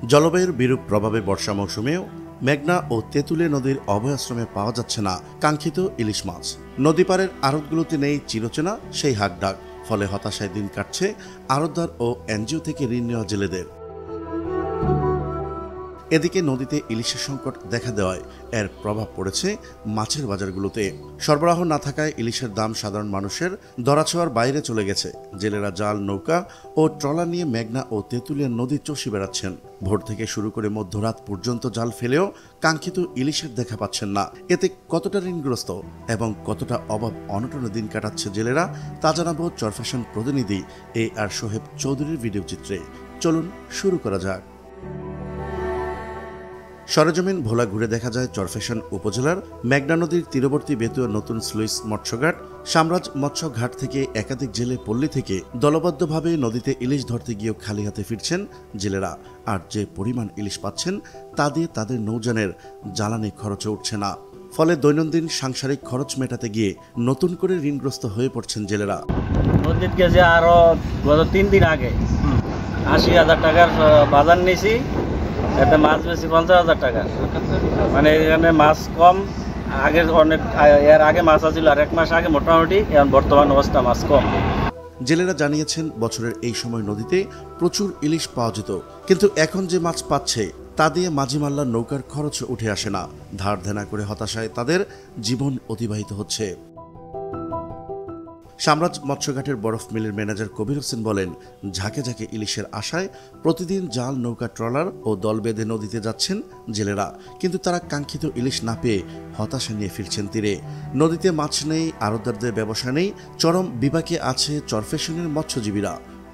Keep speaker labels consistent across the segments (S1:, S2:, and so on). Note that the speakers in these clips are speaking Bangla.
S1: জলবায়ুর বিরূপ প্রভাবে বর্ষা মৌসুমেও মেঘনা ও তেঁতুলে নদীর অভয়াশ্রমে পাওয়া যাচ্ছে না কাঙ্ক্ষিত ইলিশ মাছ। নদীপাড়ের আড়তগুলোতে নেই চিরচেনা সেই হাকডাক। ফলে হতাশায় দিন কাটছে আড়তদার ও এনজিও থেকে ঋণ নেওয়া জেলেদের। এদিকে নদীতে ইলিশের সংকট দেখা দেওয়ায় এর প্রভাব পড়েছে মাছের বাজারগুলোতে। সরবরাহ না থাকায় ইলিশের দাম সাধারণ মানুষের ধরাছোঁয়ার বাইরে চলে গেছে। জেলেরা জাল, নৌকা ও ট্রলার নিয়ে মেঘনা ও তেঁতুলিয়া নদী চষে বেড়াচ্ছেন। ভোর থেকে শুরু করে মধ্যরাত পর্যন্ত জাল ফেলেও কাঙ্ক্ষিত ইলিশের দেখা পাচ্ছেন না। এতে কতটা ঋণগ্রস্ত এবং কতটা অভাব অনটনে দিন কাটাচ্ছে জেলেরা তা জানাবো চরফ্যাশন প্রতিনিধি AR সোহেব চৌধুরীর ভিডিও চিত্রে। চলুন শুরু করা যাক। সরেজমিন ভোলা ঘুরে দেখা যায় চরফ্যাশন উপজেলার মেঘনা নদীর তীরবর্তী বেতুয়া নতুন স্লুইস মৎস্যঘাট, সাম্রাজ মৎস্য ঘাট থেকে একাধিক জেলে পল্লী থেকে দলবদ্ধভাবে নদীতে ইলিশ ধরতে গিয়েও খালি হাতে ফিরছেন জেলেরা। আর যে পরিমাণ ইলিশ পাচ্ছেন তা দিয়ে তাদের নৌযানের জ্বালানি খরচে উঠছে না। ফলে দৈনন্দিন সাংসারিক খরচ মেটাতে গিয়ে নতুন করে ঋণগ্রস্ত হয়ে পড়ছেন জেলেরা।
S2: নদীর গেছে আরো গত 3 দিন আগে 80,000 টাকার বাজার নিয়েছি। এতে মাছ বেশি 50,000 টাকা। মানে এখানে মাছ কম, আগে অনেক এর আগে মাছ আছিল আর 1 মাস আগে মোটামুটি, এখন বর্তমান অবস্থা মাছ কম।
S1: জেলেরা জানিয়েছেন বছরের এই সময় নদীতে প্রচুর ইলিশ পাওয়া যেত, কিন্তু এখন যে মাছ পাচ্ছে তা দিয়ে মাঝি মাল্লার নৌকার খরচ উঠে আসে না। ধার দেনা করে হতাশায় তাদের জীবন অতিবাহিত হচ্ছে। সাম্রাজ মৎস্যঘাটের বরফ মিলের ম্যানেজার কবির হোসেন বলেন, ঝাঁকে ঝাঁকে ইলিশের আশায় প্রতিদিন জাল, নৌকা, ট্রলার ও দল বেঁধে নদীতে যাচ্ছেন জেলেরা, কিন্তু তারা কাঙ্ক্ষিত ইলিশ না পেয়ে হতাশা নিয়ে ফিরছেন তীরে। নদীতে মাছ নেই, আড়তদারদের ব্যবসা নেই, চরম বিপাকে আছে চরফ্যাশনের মৎস্যজীবীরা।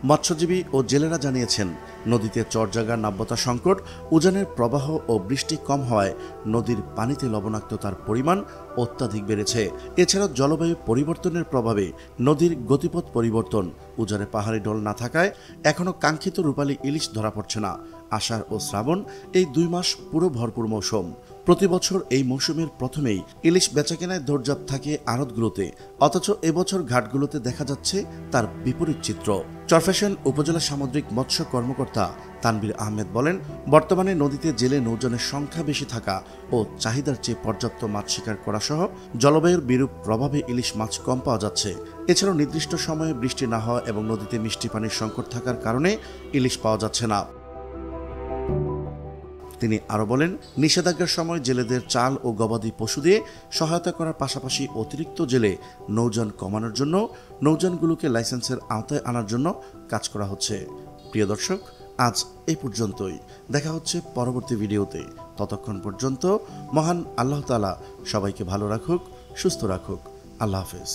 S1: মৎস্যজীবী ও জেলেরা জানিয়েছেন, নদীতে চরজাগা, নাব্যতা সংকট, উজানের প্রবাহ ও বৃষ্টি কম হওয়ায় নদীর পানিতে লবণাক্ততার পরিমাণ অত্যাধিক বেড়েছে। এছাড়া জলবায়ু পরিবর্তনের প্রভাবে নদীর গতিপথ পরিবর্তন, উজানে পাহাড়ি ঢল না থাকায় এখনও কাঙ্ক্ষিত রূপালী ইলিশ ধরা পড়ছে না। আষাঢ় ও শ্রাবণ এই 2 মাস পুরো ভরপুর মৌসুম। প্রতি বছর এই মৌসুমের প্রথমেই ইলিশ বেচাকেনায় দৌড়ঝাঁপ থাকে আড়তগুলোতে, অথচ এবছর ঘাটগুলোতে দেখা যাচ্ছে তার বিপরীত চিত্র। চরফ্যাশন উপজেলা সামুদ্রিক মৎস্য কর্মকর্তা তানভীর আহমেদ বলেন, বর্তমানে নদীতে জেলে নৌযানের সংখ্যা বেশি থাকা ও চাহিদার চেয়ে পর্যাপ্ত মাছ শিকার করা সহ জলবায়ুর বিরূপ প্রভাবে ইলিশ মাছ কম পাওয়া যাচ্ছে। এছাড়াও নির্দিষ্ট সময়ে বৃষ্টি না হওয়া এবং নদীতে মিষ্টি পানির সংকট থাকার কারণে ইলিশ পাওয়া যাচ্ছে না। তিনি আরও বলেন, নিষেধাজ্ঞার সময় জেলেদের চাল ও গবাদি পশু দিয়ে সহায়তা করার পাশাপাশি অতিরিক্ত জেলে নৌযান কমানোর জন্য নৌযানগুলোকে লাইসেন্সের আওতায় আনার জন্য কাজ করা হচ্ছে। প্রিয় দর্শক, আজ এই পর্যন্তই। দেখা হচ্ছে পরবর্তী ভিডিওতে। ততক্ষণ পর্যন্ত মহান আল্লাহ তাআলা সবাইকে ভালো রাখুক, সুস্থ রাখুক। আল্লাহ হাফেজ।